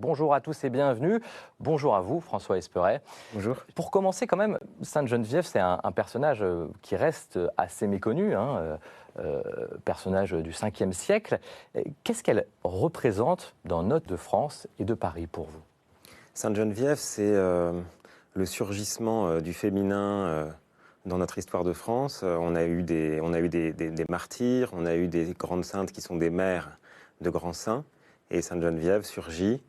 Bonjour à tous et bienvenue. Bonjour à vous, François Esperet. Bonjour. Pour commencer, quand même, Sainte Geneviève, c'est un personnage qui reste assez méconnu, personnage du 5e siècle. Qu'est-ce qu'elle représente dans notre de France et de Paris pour vous? Sainte Geneviève, c'est le surgissement du féminin dans notre histoire de France. On a eu des martyrs, on a eu des grandes saintes qui sont des mères de grands saints. Et Sainte Geneviève surgit.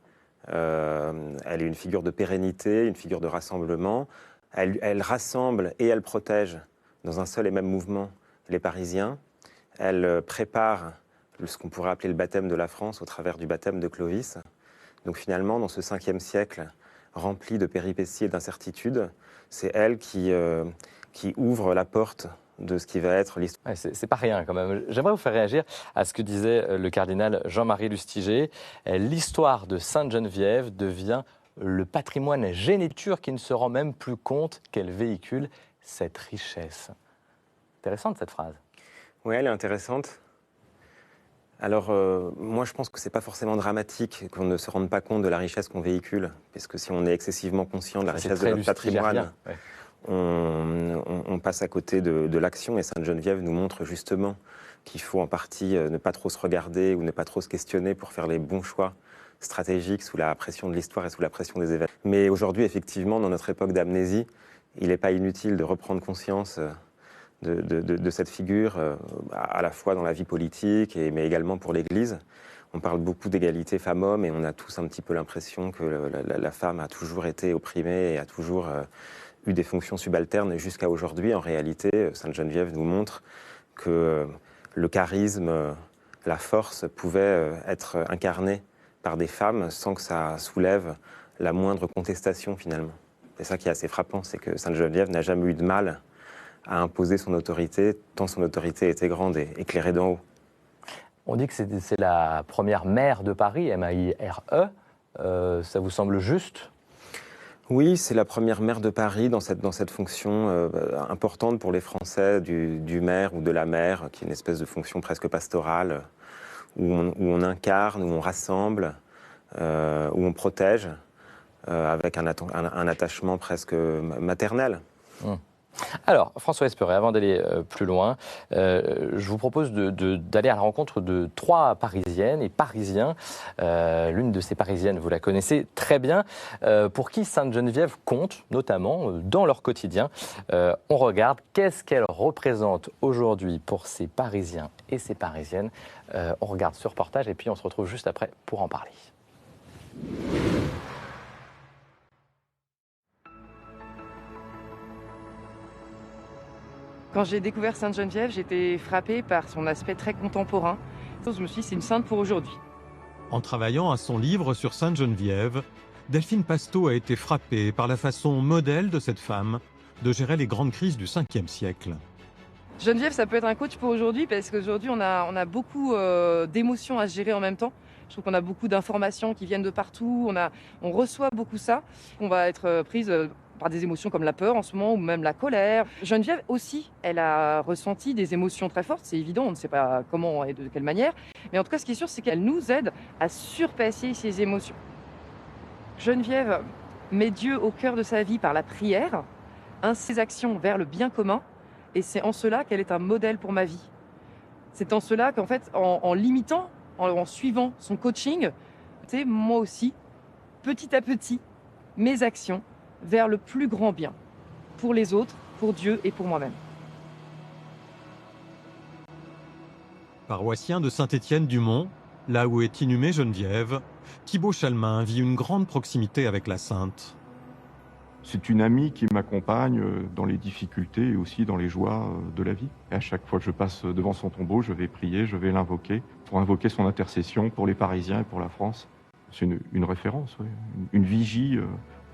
Elle est une figure de pérennité, une figure de rassemblement. Elle rassemble et elle protège dans un seul et même mouvement les Parisiens. Elle prépare ce qu'on pourrait appeler le baptême de la France au travers du baptême de Clovis. Donc finalement, dans ce 5e siècle rempli de péripéties et d'incertitudes, c'est elle qui ouvre la porte de ce qui va être l'histoire. Ouais, c'est pas rien quand même. J'aimerais vous faire réagir à ce que disait le cardinal Jean-Marie Lustiger. L'histoire de Sainte Geneviève devient le patrimoine génétique qui ne se rend même plus compte qu'elle véhicule cette richesse. Intéressante cette phrase. Oui, elle est intéressante. Alors, moi, je pense que c'est pas forcément dramatique qu'on ne se rende pas compte de la richesse qu'on véhicule, puisque si on est excessivement conscient de la richesse de notre patrimoine, ouais. On passe à côté de l'action. Et Sainte Geneviève nous montre justement qu'il faut en partie ne pas trop se regarder ou ne pas trop se questionner pour faire les bons choix stratégiques sous la pression de l'histoire et sous la pression des événements. Mais aujourd'hui, effectivement, dans notre époque d'amnésie, il n'est pas inutile de reprendre conscience de cette figure, à la fois dans la vie politique, mais également pour l'Église. On parle beaucoup d'égalité femmes-hommes et on a tous un petit peu l'impression que la femme a toujours été opprimée et a toujours eu des fonctions subalternes jusqu'à aujourd'hui. En réalité, Sainte Geneviève nous montre que le charisme, la force pouvaient être incarnés par des femmes sans que ça soulève la moindre contestation finalement. C'est ça qui est assez frappant, c'est que Sainte Geneviève n'a jamais eu de mal à imposer son autorité, tant son autorité était grande et éclairée d'en haut. On dit que c'est la première maire de Paris, M-A-I-R-E. Ça vous semble juste ? Oui, c'est la première maire de Paris dans cette fonction importante pour les Français du maire ou de la maire, qui est une espèce de fonction presque pastorale, où on incarne, où on rassemble, où on protège, avec un attachement presque maternel. Alors, François Esperet, avant d'aller plus loin, je vous propose d'aller à la rencontre de 3 Parisiennes et Parisiens. L'une de ces Parisiennes, vous la connaissez très bien, pour qui Sainte Geneviève compte, notamment dans leur quotidien. On regarde qu'est-ce qu'elle représente aujourd'hui pour ces Parisiens et ces Parisiennes. On regarde ce reportage et puis on se retrouve juste après pour en parler. Quand j'ai découvert Sainte Geneviève, j'étais frappée par son aspect très contemporain. Je me suis dit, c'est une sainte pour aujourd'hui. En travaillant à son livre sur Sainte Geneviève, Delphine Pasteau a été frappée par la façon modèle de cette femme de gérer les grandes crises du 5e siècle. Geneviève, ça peut être un coach pour aujourd'hui parce qu'aujourd'hui, on a beaucoup d'émotions à gérer en même temps. Je trouve qu'on a beaucoup d'informations qui viennent de partout, on reçoit beaucoup ça. On va être prise par des émotions comme la peur en ce moment ou même la colère. Geneviève aussi, elle a ressenti des émotions très fortes, c'est évident, on ne sait pas comment et de quelle manière. Mais en tout cas, ce qui est sûr, c'est qu'elle nous aide à surpasser ces émotions. Geneviève met Dieu au cœur de sa vie par la prière, ses actions vers le bien commun, et c'est en cela qu'elle est un modèle pour ma vie. C'est en cela qu'en fait, en l'imitant, en suivant son coaching, moi aussi, petit à petit, mes actions vers le plus grand bien, pour les autres, pour Dieu et pour moi-même. Paroissien de Saint-Étienne-du-Mont, là où est inhumée Geneviève, Thibaut Chalmin vit une grande proximité avec la sainte. C'est une amie qui m'accompagne dans les difficultés et aussi dans les joies de la vie. Et à chaque fois que je passe devant son tombeau, je vais prier, je vais l'invoquer, pour invoquer son intercession pour les Parisiens et pour la France. C'est une référence, oui. Une vigie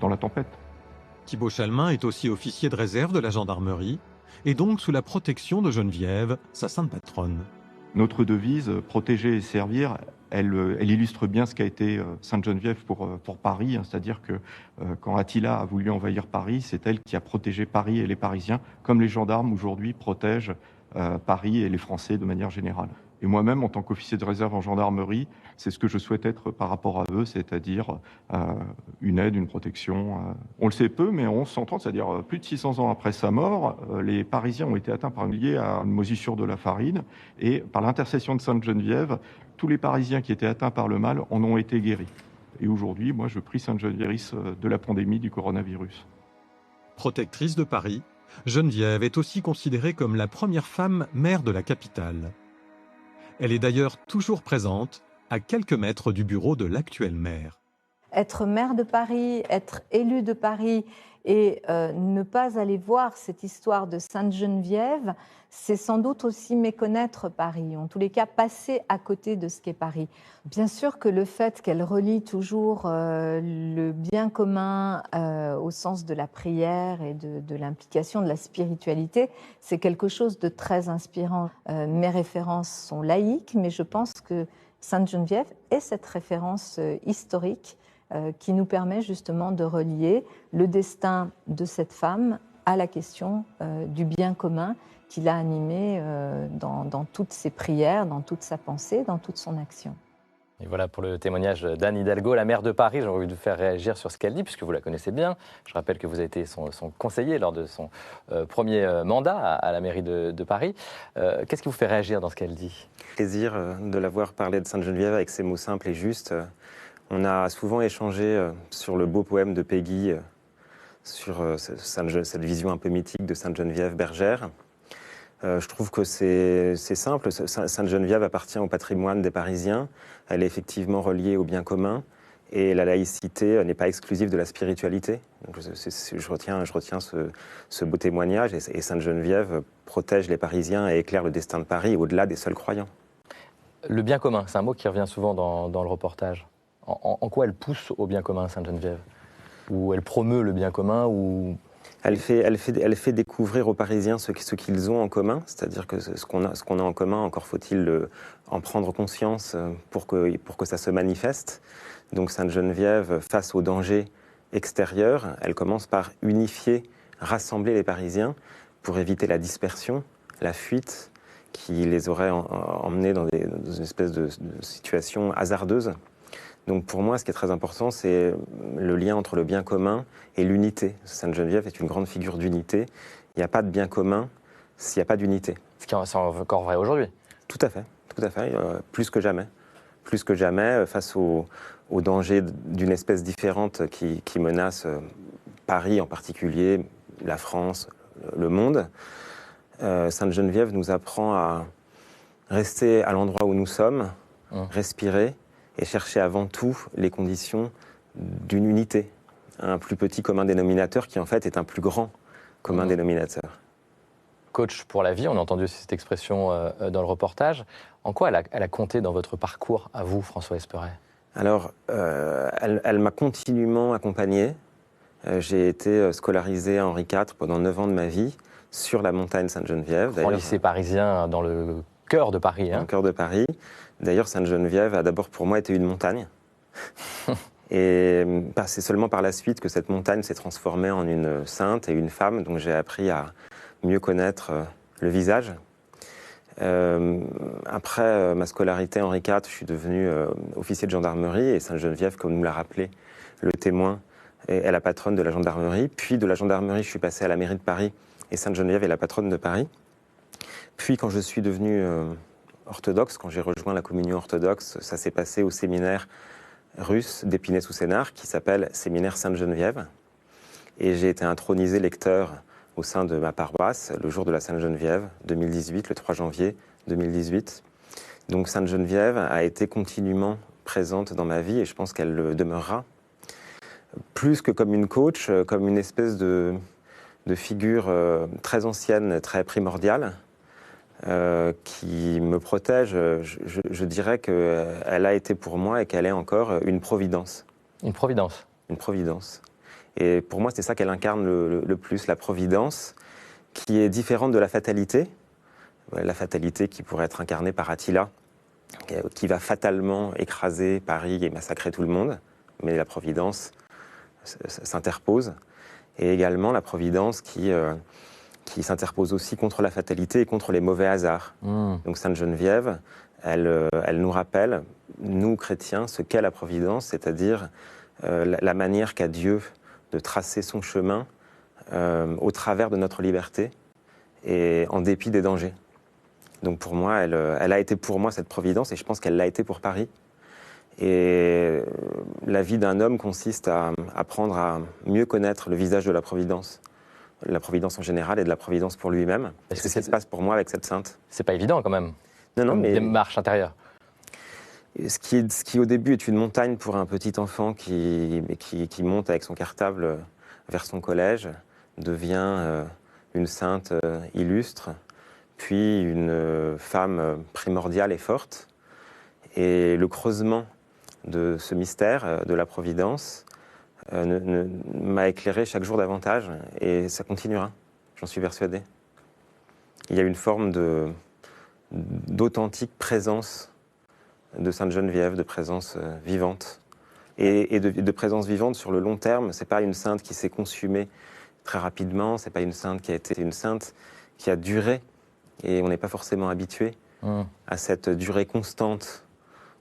dans la tempête. Thibaut Chalmin est aussi officier de réserve de la gendarmerie et donc sous la protection de Geneviève, sa sainte patronne. Notre devise, protéger et servir, elle illustre bien ce qu'a été Sainte Geneviève pour Paris, hein, c'est-à-dire que quand Attila a voulu envahir Paris, c'est elle qui a protégé Paris et les Parisiens, comme les gendarmes aujourd'hui protègent Paris et les Français de manière générale. Et moi-même, en tant qu'officier de réserve en gendarmerie, c'est ce que je souhaite être par rapport à eux, c'est-à-dire une aide, une protection. On le sait peu, mais en 1130, c'est-à-dire plus de 600 ans après sa mort, les Parisiens ont été atteints par lié à une moisissure de la farine. Et par l'intercession de Sainte Geneviève, tous les Parisiens qui étaient atteints par le mal en ont été guéris. Et aujourd'hui, moi, je prie Sainte Geneviève de la pandémie du coronavirus. Protectrice de Paris, Geneviève est aussi considérée comme la première femme maire de la capitale. Elle est d'ailleurs toujours présente, à quelques mètres du bureau de l'actuel maire. Être maire de Paris, être élu de Paris et ne pas aller voir cette histoire de Sainte-Geneviève, c'est sans doute aussi méconnaître Paris, en tous les cas passer à côté de ce qu'est Paris. Bien sûr que le fait qu'elle relie toujours le bien commun au sens de la prière et de l'implication de la spiritualité, c'est quelque chose de très inspirant. Mes références sont laïques, mais je pense que Sainte-Geneviève est cette référence historique qui nous permet justement de relier le destin de cette femme à la question du bien commun qui l'a animée dans toutes ses prières, dans toute sa pensée, dans toute son action. Et voilà pour le témoignage d'Anne Hidalgo, la maire de Paris. J'ai envie de vous faire réagir sur ce qu'elle dit, puisque vous la connaissez bien. Je rappelle que vous avez été son conseiller lors de son premier mandat à la mairie de Paris. Qu'est-ce qui vous fait réagir dans ce qu'elle dit ? Plaisir de la voir parler de Sainte-Geneviève avec ses mots simples et justes. On a souvent échangé sur le beau poème de Péguy, sur cette vision un peu mythique de Sainte-Geneviève bergère. Je trouve que c'est simple. Sainte-Geneviève appartient au patrimoine des Parisiens. Elle est effectivement reliée au bien commun. Et la laïcité n'est pas exclusive de la spiritualité. Donc je retiens ce beau témoignage. Et Sainte-Geneviève protège les Parisiens et éclaire le destin de Paris au-delà des seuls croyants. Le bien commun, c'est un mot qui revient souvent dans le reportage. En quoi elle pousse au bien commun, Sainte-Geneviève ? Ou elle promeut le bien commun ou... Elle fait découvrir aux Parisiens ce qu'ils ont en commun, c'est-à-dire que ce qu'on a en commun, encore faut-il en prendre conscience pour que ça se manifeste. Donc Sainte-Geneviève, face aux dangers extérieurs, elle commence par unifier, rassembler les Parisiens pour éviter la dispersion, la fuite qui les aurait emmenés dans une espèce de situation hasardeuse. Donc pour moi, ce qui est très important, c'est le lien entre le bien commun et l'unité. Sainte-Geneviève est une grande figure d'unité. Il n'y a pas de bien commun s'il n'y a pas d'unité. Ce qui est encore vrai aujourd'hui. Tout à fait, plus que jamais. Plus que jamais, face aux dangers d'une espèce différente qui menace Paris en particulier, la France, le monde, Sainte-Geneviève nous apprend à rester à l'endroit où nous sommes, respirer, et chercher avant tout les conditions d'une unité, un plus petit commun dénominateur qui en fait est un plus grand commun dénominateur. Coach pour la vie, on a entendu cette expression dans le reportage. En quoi elle a compté dans votre parcours, à vous, François Esperet ? Alors, elle m'a continuellement accompagné. J'ai été scolarisé à Henri IV pendant 9 ans de ma vie, sur la montagne Sainte-Geneviève. En lycée parisien, dans le cœur de Paris. Dans le cœur de Paris. D'ailleurs, Sainte-Geneviève a d'abord pour moi été une montagne. Et c'est seulement par la suite que cette montagne s'est transformée en une sainte et une femme, dont j'ai appris à mieux connaître le visage. Après ma scolarité Henri IV, je suis devenu officier de gendarmerie, et Sainte-Geneviève, comme nous l'a rappelé le témoin, est la patronne de la gendarmerie. Puis de la gendarmerie, je suis passé à la mairie de Paris, et Sainte-Geneviève est la patronne de Paris. Puis quand je suis devenu orthodoxe, quand j'ai rejoint la communion orthodoxe, ça s'est passé au séminaire russe d'Épinay-sous-Sénart qui s'appelle Séminaire Sainte-Geneviève. Et j'ai été intronisé lecteur au sein de ma paroisse le jour de la Sainte-Geneviève 2018, le 3 janvier 2018. Donc Sainte-Geneviève a été continuellement présente dans ma vie et je pense qu'elle le demeurera. Plus que comme une coach, comme une espèce de figure très ancienne, très primordiale, qui me protège. Je dirais qu'elle a été pour moi et qu'elle est encore une providence. Une providence. Une providence. Et pour moi, c'est ça qu'elle incarne le plus, la providence, qui est différente de la fatalité. La fatalité qui pourrait être incarnée par Attila, qui va fatalement écraser Paris et massacrer tout le monde. Mais la providence s'interpose. Et également la providence qui s'interpose aussi contre la fatalité et contre les mauvais hasards. Donc Sainte-Geneviève elle nous rappelle, nous chrétiens, ce qu'est la providence, c'est-à-dire la manière qu'a Dieu de tracer son chemin au travers de notre liberté et en dépit des dangers. Donc pour moi, elle a été pour moi cette providence, et je pense qu'elle l'a été pour Paris. Et la vie d'un homme consiste à apprendre à mieux connaître le visage de la providence en général et de la providence pour lui-même. Et c'est ce qui se passe pour moi avec cette sainte. C'est pas évident quand même. Non, mais démarche intérieure. Ce qui au début est une montagne pour un petit enfant qui monte avec son cartable vers son collège, devient une sainte illustre, puis une femme primordiale et forte. Et le creusement de ce mystère de la providence m'a éclairé chaque jour davantage, et ça continuera, j'en suis persuadé. Il y a une forme d'authentique présence de Sainte Geneviève, de présence vivante, et de présence vivante sur le long terme. C'est pas une sainte qui s'est consumée très rapidement, c'est pas une sainte qui a été une sainte qui a duré, et on n'est pas forcément habitué à cette durée constante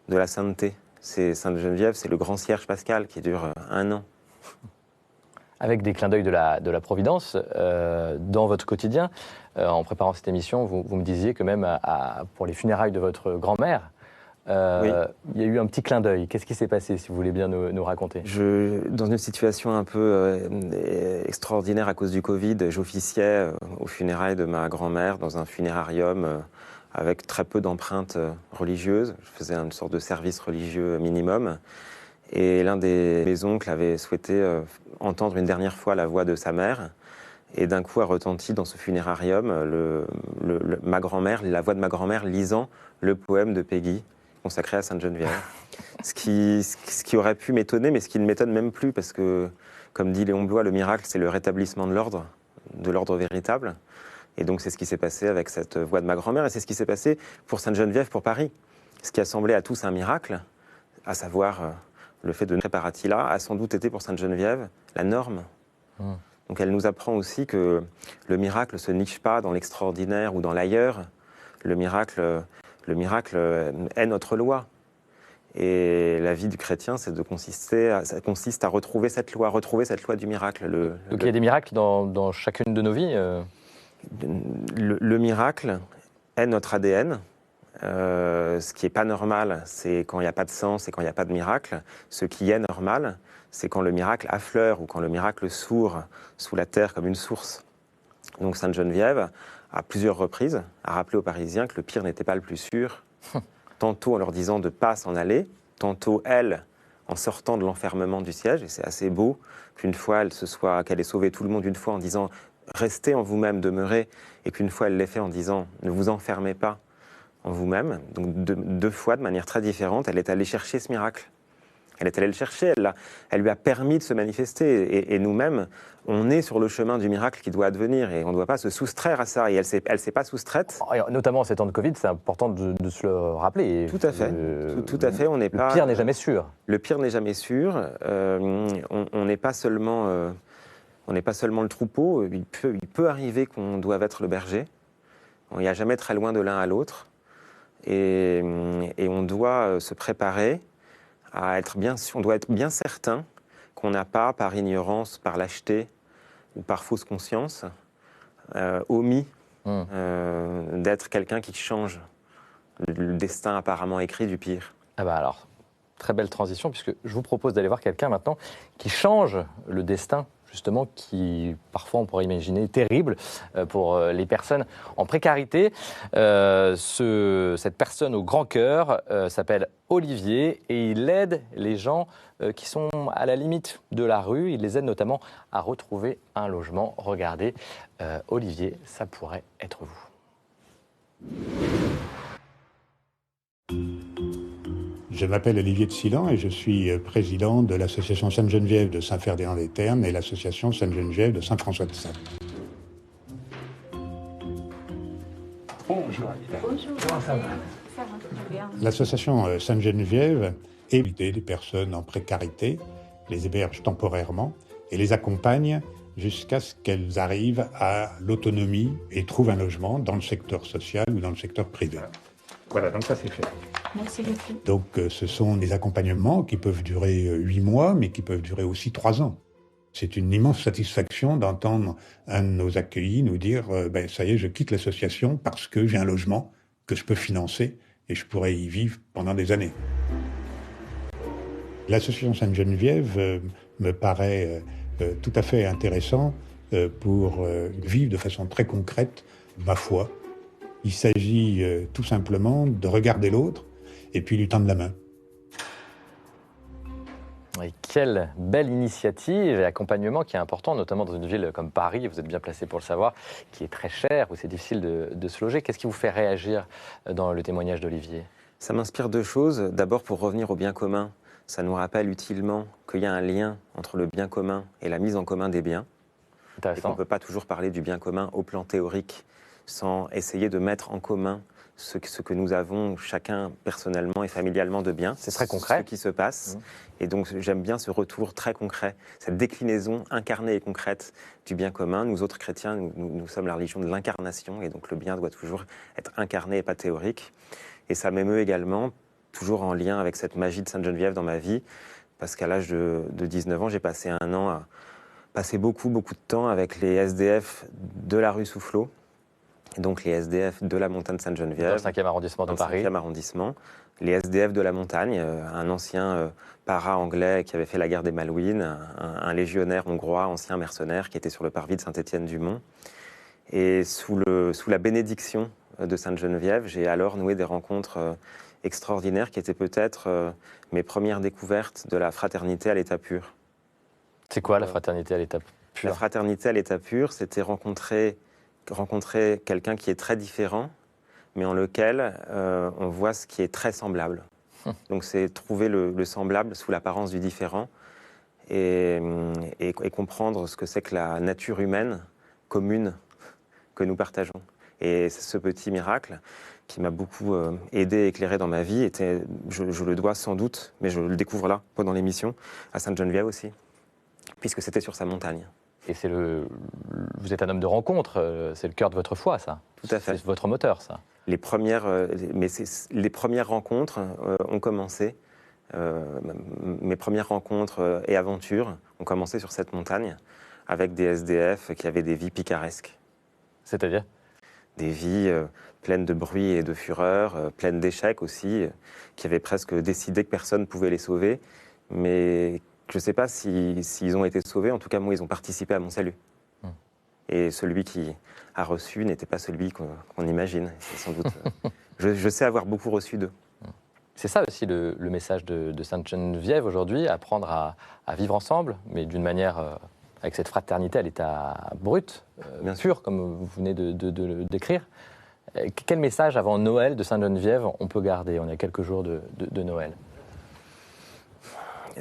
de la sainteté. C'est Sainte Geneviève, c'est le grand cierge pascal qui dure 1 an. Avec des clins d'œil de la Providence, dans votre quotidien, en préparant cette émission, vous me disiez que même pour les funérailles de votre grand-mère, oui, il y a eu un petit clin d'œil. Qu'est-ce qui s'est passé, si vous voulez bien nous raconter ? Dans une situation un peu extraordinaire à cause du Covid, j'officiais aux funérailles de ma grand-mère dans un funérarium avec très peu d'empreintes religieuses. Je faisais une sorte de service religieux minimum. Et l'un de mes oncles avait souhaité entendre une dernière fois la voix de sa mère. Et d'un coup a retenti dans ce funérarium ma grand-mère, la voix de ma grand-mère lisant le poème de Peggy, consacré à Sainte Geneviève. Ce qui aurait pu m'étonner, mais ce qui ne m'étonne même plus, parce que, comme dit Léon Bloy, le miracle, c'est le rétablissement de l'ordre véritable. Et donc c'est ce qui s'est passé avec cette voix de ma grand-mère, et c'est ce qui s'est passé pour Sainte Geneviève, pour Paris. Ce qui a semblé à tous un miracle, à savoir le fait de préparati là, a sans doute été pour Sainte Geneviève la norme. Donc elle nous apprend aussi que le miracle ne se niche pas dans l'extraordinaire ou dans l'ailleurs. Le miracle est notre loi. Et la vie du chrétien, ça consiste à retrouver cette loi du miracle. Donc il y a des miracles dans chacune de nos vies Le miracle est notre ADN. Ce qui n'est pas normal, c'est quand il n'y a pas de sens et quand il n'y a pas de miracle. Ce qui est normal, c'est quand le miracle affleure ou quand le miracle sourd sous la terre comme une source. Donc Sainte Geneviève, à plusieurs reprises, a rappelé aux Parisiens que le pire n'était pas le plus sûr. Tantôt en leur disant de ne pas s'en aller, tantôt elle, en sortant de l'enfermement du siège. Et c'est assez beau qu'une fois qu'elle ait sauvé tout le monde une fois en disant « restez en vous-même, demeurez », et qu'une fois elle l'ait fait en disant « ne vous enfermez pas en vous-même ». Donc deux fois, de manière très différente, elle est allée chercher ce miracle. Elle est allée le chercher, elle lui a permis de se manifester. Et nous-mêmes, on est sur le chemin du miracle qui doit advenir, et on ne doit pas se soustraire à ça. Et elle ne s'est pas soustraite. Notamment en ces temps de Covid, c'est important de se le rappeler. Tout à fait. Tout à fait. Le pire n'est jamais sûr. Le pire n'est jamais sûr. On n'est pas seulement le troupeau. Il peut arriver qu'on doive être le berger. Il n'y a jamais très loin de l'un à l'autre. Et on doit se préparer à être bien sûr, on doit être bien certain qu'on n'a pas, par ignorance, par lâcheté ou par fausse conscience, omis d'être quelqu'un qui change le destin apparemment écrit du pire. Ah bah alors, très belle transition, puisque je vous propose d'aller voir quelqu'un maintenant qui change le destin, justement, qui parfois on pourrait imaginer terrible pour les personnes en précarité. Cette personne au grand cœur s'appelle Olivier, et il aide les gens qui sont à la limite de la rue. Il les aide notamment à retrouver un logement. Regardez, Olivier, ça pourrait être vous. Je m'appelle Olivier de Silan et je suis président de l'association Sainte-Geneviève de Saint-Ferdinand-des-Ternes et l'association Sainte-Geneviève de Saint-François-de-Sales. Bonjour. Bonjour. Comment ça va ? Ça va très bien. L'association Sainte-Geneviève aide des personnes en précarité, les héberge temporairement et les accompagne jusqu'à ce qu'elles arrivent à l'autonomie et trouvent un logement dans le secteur social ou dans le secteur privé. Voilà, donc ça c'est fait. Merci beaucoup. Donc ce sont des accompagnements qui peuvent durer 8 mois, mais qui peuvent durer aussi 3 ans. C'est une immense satisfaction d'entendre un de nos accueillis nous dire « ça y est, je quitte l'association parce que j'ai un logement que je peux financer et je pourrais y vivre pendant des années ». L'association Sainte-Geneviève me paraît tout à fait intéressant pour vivre de façon très concrète ma foi. Il s'agit tout simplement de regarder l'autre et puis lui tendre la main. Et quelle belle initiative et accompagnement qui est important, notamment dans une ville comme Paris, vous êtes bien placé pour le savoir, qui est très chère, où c'est difficile de se loger. Qu'est-ce qui vous fait réagir dans le témoignage d'Olivier ? Ça m'inspire deux choses. D'abord, pour revenir au bien commun, ça nous rappelle utilement qu'il y a un lien entre le bien commun et la mise en commun des biens. Et qu'on ne peut pas toujours parler du bien commun au plan théorique sans essayer de mettre en commun ce que nous avons chacun personnellement et familialement de bien. C'est très concret. Ce qui se passe. Et donc j'aime bien ce retour très concret, cette déclinaison incarnée et concrète du bien commun. Nous autres chrétiens, nous sommes la religion de l'incarnation et donc le bien doit toujours être incarné et pas théorique. Et ça m'émeut également, toujours en lien avec cette magie de Sainte-Geneviève dans ma vie, parce qu'à l'âge de 19 ans, j'ai passé un an à passer beaucoup de temps avec les SDF de la rue Soufflot, et donc les SDF de la montagne Sainte-Geneviève. Dans le 5e arrondissement de Paris. Dans le 5e arrondissement. Les SDF de la montagne, un ancien para-anglais qui avait fait la guerre des Malouines, un légionnaire hongrois, ancien mercenaire, qui était sur le parvis de Saint-Étienne-du-Mont. Et sous la bénédiction de Sainte-Geneviève, j'ai alors noué des rencontres extraordinaires qui étaient peut-être mes premières découvertes de la fraternité à l'état pur. C'est quoi la fraternité à l'état pur ? La fraternité à l'état pur, c'était rencontrer quelqu'un qui est très différent, mais en lequel on voit ce qui est très semblable. Donc c'est trouver le semblable sous l'apparence du différent et comprendre ce que c'est que la nature humaine commune que nous partageons. Et ce petit miracle qui m'a beaucoup aidé et éclairé dans ma vie, je le dois sans doute, mais je le découvre là, pendant l'émission, à Sainte-Geneviève aussi, puisque c'était sur sa montagne. Et vous êtes un homme de rencontre, c'est le cœur de votre foi, ça. Tout à fait. C'est votre moteur, ça. Les premières rencontres ont commencé, mes premières rencontres et aventures ont commencé sur cette montagne, avec des SDF qui avaient des vies picaresques. C'est-à-dire ? Des vies pleines de bruit et de fureur, pleines d'échecs aussi, qui avaient presque décidé que personne ne pouvait les sauver, mais je ne sais pas s'ils ont été sauvés, en tout cas moi ils ont participé à mon salut. Et celui qui a reçu n'était pas celui qu'on imagine, c'est sans doute. Je sais avoir beaucoup reçu d'eux. C'est ça aussi le message de Sainte-Geneviève aujourd'hui, apprendre à vivre ensemble, mais d'une manière avec cette fraternité à l'état brut, bien sûr, comme vous venez de le décrire. Quel message avant Noël de Sainte-Geneviève on peut garder ? On est à quelques jours de Noël.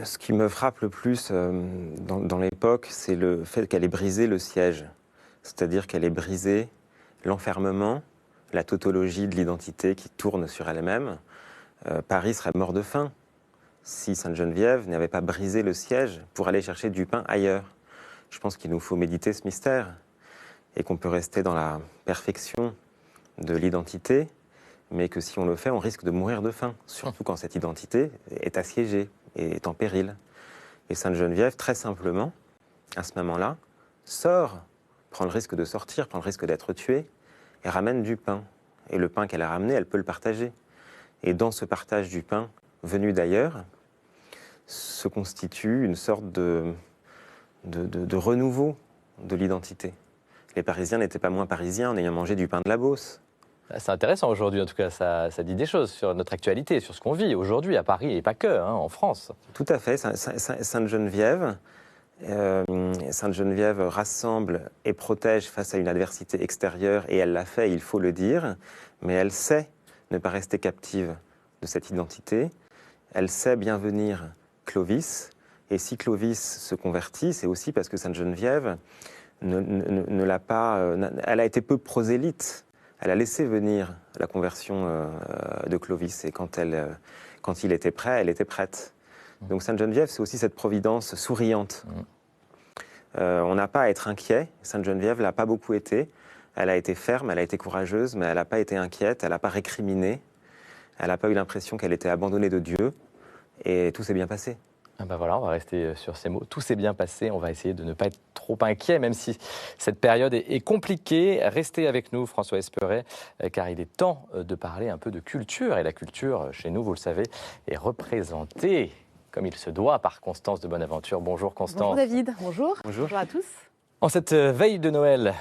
Ce qui me frappe le plus dans l'époque, c'est le fait qu'elle ait brisé le siège. C'est-à-dire qu'elle ait brisé l'enfermement, la tautologie de l'identité qui tourne sur elle-même. Paris serait mort de faim si Sainte-Geneviève n'avait pas brisé le siège pour aller chercher du pain ailleurs. Je pense qu'il nous faut méditer ce mystère et qu'on peut rester dans la perfection de l'identité, mais que si on le fait, on risque de mourir de faim, surtout quand cette identité est assiégée et est en péril. Et Sainte-Geneviève, très simplement, à ce moment-là, sort, prend le risque de sortir, prend le risque d'être tuée, et ramène du pain. Et le pain qu'elle a ramené, elle peut le partager. Et dans ce partage du pain, venu d'ailleurs, se constitue une sorte de renouveau de l'identité. Les Parisiens n'étaient pas moins Parisiens en ayant mangé du pain de la Beauce. C'est intéressant aujourd'hui, en tout cas, ça dit des choses sur notre actualité, sur ce qu'on vit aujourd'hui à Paris, et pas que, en France. Tout à fait. Sainte-Geneviève rassemble et protège face à une adversité extérieure, et elle l'a fait, il faut le dire, mais elle sait ne pas rester captive de cette identité. Elle sait bien venir Clovis, et si Clovis se convertit, c'est aussi parce que Sainte-Geneviève ne l'a pas... elle a été peu prosélyte. Elle a laissé venir la conversion de Clovis, et quand il était prêt, elle était prête. Donc Sainte-Geneviève, c'est aussi cette providence souriante. On n'a pas à être inquiet. Sainte-Geneviève l'a pas beaucoup été. Elle a été ferme, elle a été courageuse, mais elle n'a pas été inquiète, elle n'a pas récriminé. Elle n'a pas eu l'impression qu'elle était abandonnée de Dieu et tout s'est bien passé. Ah ben voilà, on va rester sur ces mots. Tout s'est bien passé. On va essayer de ne pas être trop inquiet, même si cette période est compliquée. Restez avec nous, François Esperet, car il est temps de parler un peu de culture. Et la culture, chez nous, vous le savez, est représentée comme il se doit par Constance de Bonaventure. Bonjour Constance. Bonjour David, bonjour. Bonjour. Bonjour à tous. En cette veille de Noël,